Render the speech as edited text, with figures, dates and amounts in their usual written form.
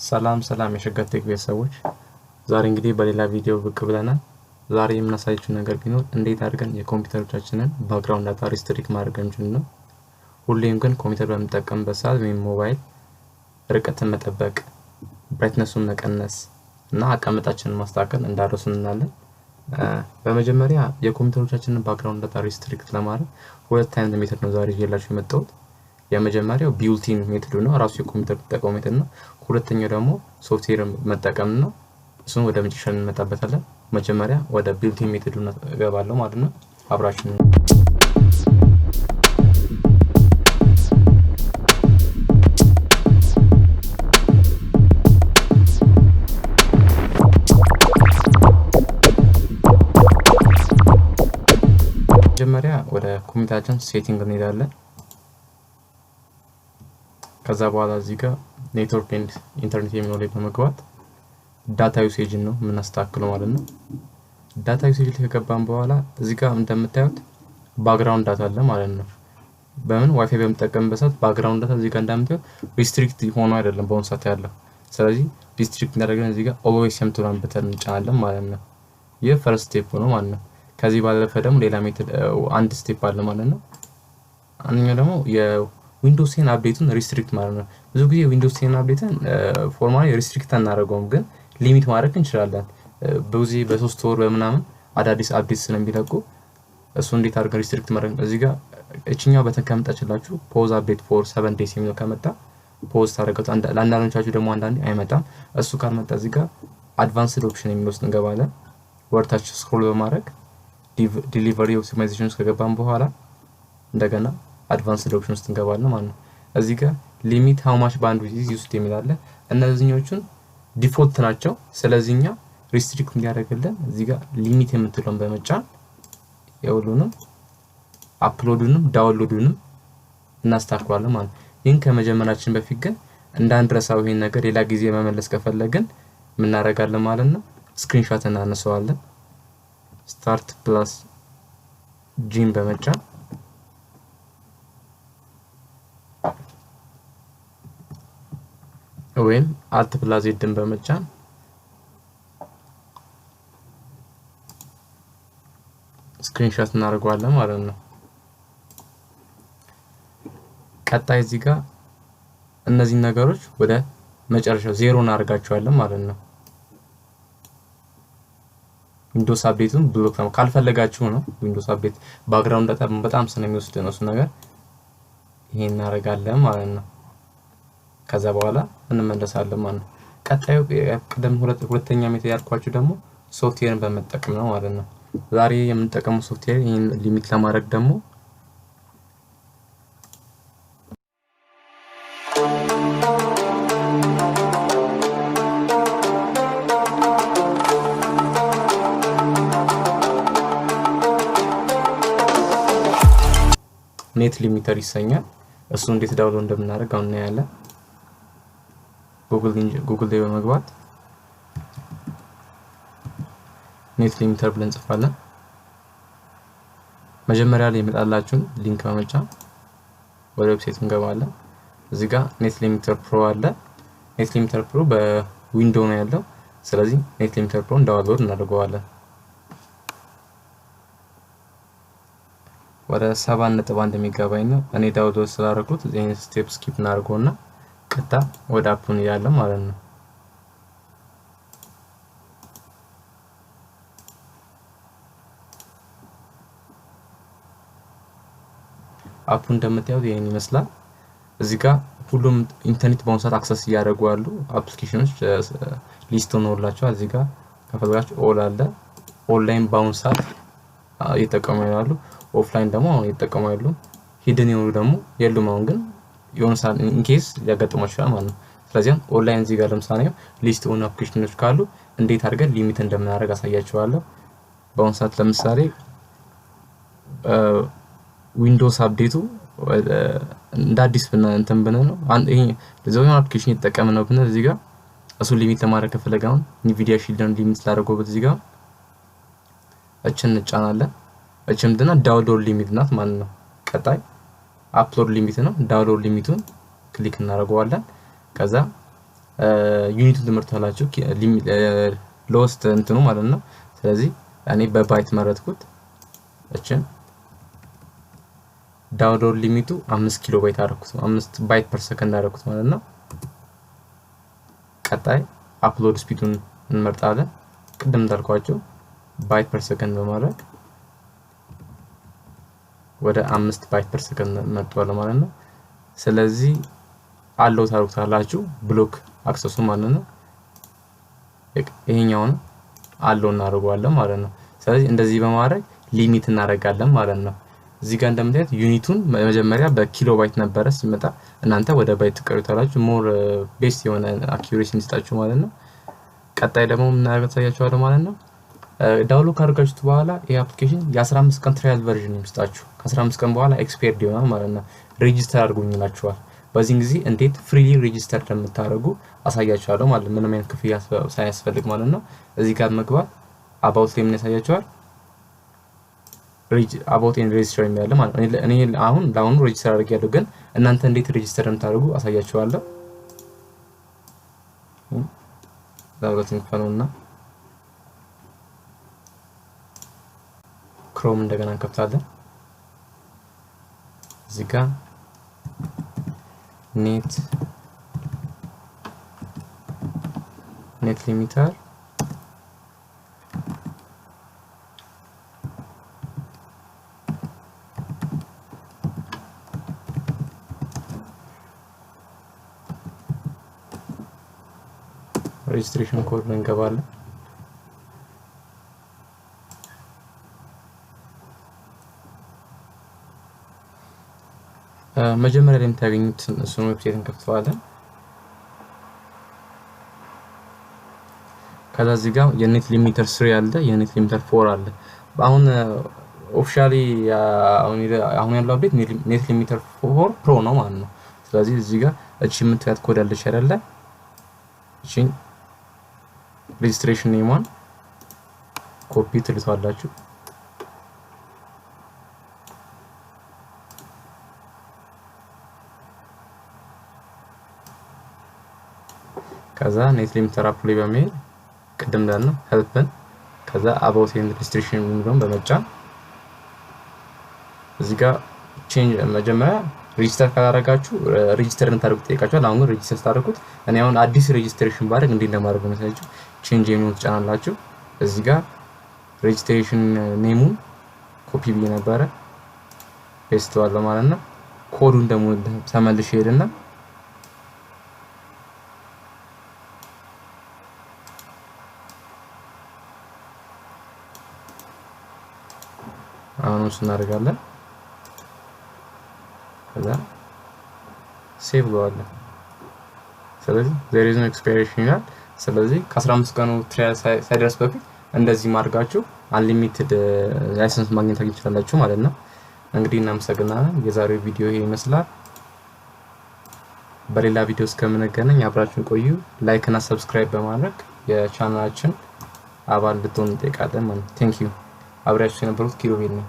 ሰላም የሸገርቴክ ቤተሰቦች ዛሬ እንግዲህ በሌላ ቪዲዮ ብቅ ብለናል። ዛሬ የምናሳያችሁ ነገር ቢኖር እንዴት አድርገን የኮምፒውተሮቻችንን ባክግራውንድ ዳታ ሪስትሪክት ማድረግ እንችላለን ነው። ሁሌም ግን ኮምፒውተር በምንጠቀምበት ሰዓት ወይም ሞባይል ርቀትን መጠበቅ፣ ብራይትነሱን መቀነስ እና አቀማመጣችንን ማስተካከል እንዳረሱ እናለን። በመጀመሪያ የኮምፒውተሮቻችንን ባክግራውንድ ዳታ ሪስትሪክት ለማድረግ ሁለት አይነት ሜተድ ነው ዛሬ ይዤላችሁ የመጣሁት። የመጀመሪያው ቢልት-ኢን ሜተድ ነው፣ ራሱ የኮምፒውተር ተጠቃሚ ሜተድ ነው። ሁለተኛው ደግሞ ሶፍትዌር መጠቀም ነው። እሱን ወደ መጨረሻ እንመጣበታለን። መጀመሪያ ወደ ቢልት-ኢን ሜተዱ እገባለሁ ማለት ነው። አብራችሁ መጀመሪያ ወደ ኮምፒውተራችን ሴቲንግ እንሄዳለን። ከዛ በኋላ እዚህ ጋር ኔትወርክ ኤንድ ኢንተርኔት የሚለው ላይ በመግባት ዳታ ዩሴጅ ነው የምናስተካክለው ማለት ነው። ዳታ ዩሴጅ ላይ ከገባን በኋላ እዚህ ጋር እንደምታዩት ባክግራውንድ ዳታ አለ ማለት ነው። በምን ዋይፋይ በመጠቀምበት ሰዓት ባክግራውንድ ዳታ እዚህ ጋር እንደምታዩት ሪስትሪክት ሆኖ አይደለም በአሁኑ ሰዓት ያለው። ስለዚህ ሪስትሪክት እንዳደረገን እዚህ ጋር ኦልዌይስ የምትለውን በተን እንጫናለን ማለት ነው። ይህ ፈርስት ስቴፕ ነው ማለት ነው። ከዚህ ባለፈ ደግሞ ሌላ ሜተድ አንድ ስቴፕ አለ ማለት ነው። አንደኛው ደግሞ የዊንዶውስ 10 አፕዴቱን ሪስትሪክት ማለት ነው። ብዙ ጊዜ ዊንዶውስ 10 አፕዴትን ፎርማሊ ሪስትሪክት አናደርገውም፣ ግን ሊሚት ማድረግ እንችላለን። በዚህ በ3 ወር በምናምን አዳዲስ አፕዴት ስለሚለቁ እሱ እንዴት አድርገን ሪስትሪክት ማድረግ እዚህ ጋር እቺኛው በተን ከመጣችላችሁ ፖዝ አፕዴት ፎር 7 ዴይስ የሚለው ከመጣ ፖዝ ታደርጉት። ለአንዳንዶቻችሁ ደግሞ አንዳንዴ አይመጣም። እሱ ካልመጣ እዚህ ጋር አድቫንስድ ኦፕሽን የሚለው ውስጥ እንገባለን። ወርታች ስክሮል በማድረግ ዲሊቨሪ ኦፕቲማይዜሽን ውስጥ ከገባን በኋላ እንደገና አድቫንስድ ኦፕሽን ውስጥ እንገባለን ማለት ነው። እዚህ ጋር ሊሚት ሃው ማች ባንድዊድዝ ዩዝድ የሚል አለ። እነዚህኞቹን ዲፎልት ናቸው። ስለዚህኛ ሪስትሪክት እንዲያደርግልን እዚህ ጋር ሊሚት የምትለውን በመጫን የሁሉንም አፕሎዱንም ዳውንሎዱንም እናስተካክላለን ማለት ነው። ይህን ከመጀመራችን በፊት ግን እንዳንረሳው ይሄን ነገር ሌላ ጊዜ መመለስ ከፈለግን ምን እናደርጋለን ማለት ነው። ስክሪንሾት እናነሳዋለን። ስታርት ፕላስ ጂን በመጫን ወይም አልት ፕላስ ዜድን በመጫን ስክሪንሾት እናደርገዋለን ማለት ነው። ቀጣይ እዚህ ጋር እነዚህ ነገሮች ወደ መጨረሻው ዜሮ እናደርጋቸዋለን ማለት ነው። ዊንዶውስ አፕዴቱን ብሎክ ነው ካልፈለጋችሁ ነው። ዊንዶውስ አፕዴት ባክግራውንድ ዳታ በጣም ስለሚወስድ ነው እሱ ነገር። ይሄን እናደርጋለን ማለት ነው። ከዛ በኋላ እንመለሳለን ማለት ነው። ቀጣዩ ቀደም ሁለተኛ ሜተድ ያልኳችሁ ደግሞ ሶፍትዌርን በመጠቀም ነው ማለት ነው። ዛሬ የምንጠቀመው ሶፍትዌር ይሄን ሊሚት ለማድረግ ደግሞ ኔትሊሚተር ይሰኛል። እሱ እንዴት ዳውንሎድ እንደምናደርግ አሁን እናያለን። ጉግል ላይ በመግባት ኔትሊሚተር ብለን እንጽፋለን። መጀመሪያ ላይ የመጣላችሁን ሊንክ በመጫን ወደ ዌብሳይት እንገባለን። እዚህ ጋር ኔትሊሚተር ፕሮ አለ። ኔትሊሚተር ፕሮ በዊንዶው ነው ያለው። ስለዚህ ኔትሊሚተር ፕሮን ዳውንሎድ እናደርገዋለን። ወደ 7.1 ሜጋባይት ነው። እኔ ዳውንሎድ ስላደረኩት ይሄን ስቴፕ ስኪፕ እናደርገውና ቀጥታ ወደ አፑን ያለው ማለት ነው። አፑ እንደምታዩት ይሄን ይመስላል። እዚህ ጋር ሁሉም ኢንተርኔት በአሁኑ ሰዓት አክሰስ እያደረጉ ያሉ አፕሊኬሽኖች ሊስት ሆነውላችኋል። እዚህ ጋር ከፈለጋችሁ ኦል አለ። ኦንላይን በአሁኑ ሰዓት እየተጠቀሙ ያሉ፣ ኦፍላይን ደግሞ አሁን እየተጠቀሙ ያሉ፣ ሂድን የሆኑ ደግሞ የሉም። አሁን ግን የሆነ ሰዓት ኢንኬስ ሊያጋጥማችሁ ይችላል ማለት ነው። ስለዚህ ኦንላይን እዚህ ጋር ለምሳሌ ሊስት ሆኑ አፕሊኬሽኖች ካሉ እንዴት አድርገን ሊሚት እንደምናደርግ አሳያችኋለሁ። በአሁኑ ሰዓት ለምሳሌ ዊንዶውስ አፕዴቱ እንደ አዲስ እንትን ብነ ነው ይሄ ለዘውኛው አፕሊኬሽን እየተጠቀመ ነው ብነ እዚህ ጋር እሱ ሊሚት ለማድረግ ከፈለጋው ኒቪዲያ ሺልድን ሊሚት ላደርገው እዚህ ጋር እችን እንጫናለን። እችም ድና ዳውንሎድ ሊሚት ናት ማለት ነው። ቀጣይ አፕሎድ ሊሚት ነው። ዳውንሎድ ሊሚቱን ክሊክ እናደርገዋለን። ከዛ ዩኒቱን ትመርጣላችሁ ሎስት እንትኑ ማለት ነው ስለዚህ እኔ በባይት መረጥኩት እቺን ዳውንሎድ ሊሚቱ 5 ኪሎ ባይት አደረኩት 5 ባይት ፐር ሰከንድ አደረኩት ማለት ነው ቀጣይ አፕሎድ ስፒዱን እንመርጣለን ቅድም እንዳልኳችሁ ባይት ፐር ሰከንድ በማድረግ ወደ 5 ባይት ፐር ሰከንድ መጥቷል ማለት ነው ስለዚህ አለው ታሩታላችሁ ብሎክ አክሰሱ ማለት ነው ይሄኛውን አለው እናደርጋለን ማለት ነው ስለዚህ እንደዚህ በማድረግ ሊሚት እናደርጋለን ማለት ነው እዚህ ጋር እንደምታዩት ዩኒቱን መጀመሪያ በኪሎ ባይት ነበር ሲመጣ እናንተ ወደ ባይት ትቀሩታላችሁ ሞር ቤስት የሆነ አኩሬሲ እንዲስጣችሁ ማለት ነው ቀጣይ ደግሞ ምን እናደርጋታያችኋለሁ ማለት ነው ዳውንሎድ ካደረጋችሁት በኋላ ይሄ አፕሊኬሽን የ15 ቀን ትራያል ቨርዥን ይመስጣችሁ ከ15 ቀን በኋላ ኤክስፓየርድ ይሆናል ማለት ነው ሬጂስተር አድርጉኝላችኋል በዚህ ጊዜ እንዴት ፍሪሊ ሬጂስተር እንደምታደርጉ አሳያችኋለሁ ማለት ምንም አይነት ክፍያ ሳያስፈልግ ማለት ነው እዚህ ጋር መግባት አባውት ላይ ምን ያሳያችኋል about in register የሚያለ ማለት ነው እኔ አሁን ዳውን ሬጂስተር አድርጌያለሁ ግን እናንተ እንዴት ሬጂስተር እንደምታደርጉ አሳያችኋለሁ ዳውንሎዲንግ ፈኑና ክሮም እንደገና እንከፍታለን እዚህ ጋር netimiter registration code እንገባለን መጀመሪያ ላይ የምታገኙት እሱን ዌብሳይት እንከፍተዋለን ከዛ እዚህ ጋር የኔት ሊሚተር 3 አለ የኔት ሊሚተር 4 አለ አሁን ኦፊሻሊ አሁን ያለው አፕዴት ኔት ሊሚተር 4 ፕሮ ነው ማለት ነው ስለዚህ እዚህ ጋር እቺ የምትያት ኮድ አለች አይደለ እቺ registration name one copy ትልቷላችሁ ከዛ ኔት ሊሚተር አፕ ላይ በመሄድ ቅድም እንዳልነው helpን ከዛ about and registration የሚለውን በመጫን እዚህ ጋር change መጀመሪያ ሬጂስተር ካላደረጋችሁ ሬጂስተር እንታደርጉት ጠይቃችኋል አሁን ሬጂስተር ታደርጉት እኔ አሁን አዲስ ሬጂስትሬሽን ባደርግ እንዴ እንደማደርግ መሰላችሁ ቼንጅ የሚሉት ቻናላችሁ እዚህ ጋር ሬጂስትሬሽን ኔሙን ኮፒ ብዬ ነበር ፔስት ዋለው ማለት ነው ኮዱን ደግሞ ተመልሼ ሄድና አሁን እሱ እናደርጋለን ከዛ ሴቭ ጋዋለን ስለዚህ there is no expiration ይላል ስለዚህ ከ15 ቀኑ ትራያል ሳይደርስ በፊት እንደዚህ ማድረጋችሁ አንሊሚትድ ላይሰንስ ማግኘት ትችላላችሁ ማለት ነው እንግዲህ እናመሰግናለን የዛሬው ቪዲዮ ይሄ ይመስላል በሌላ ቪዲዮ እስከምንገናኝ አብራችሁን ቆዩ ላይክ እና ሰብስክራይብ በማድረግ የቻናላችን አባል ልትሆኑ እንጠይቃለን ማለት ቴንክ ዩ አብራችሁ የነበሩት ኪሩቤል ነው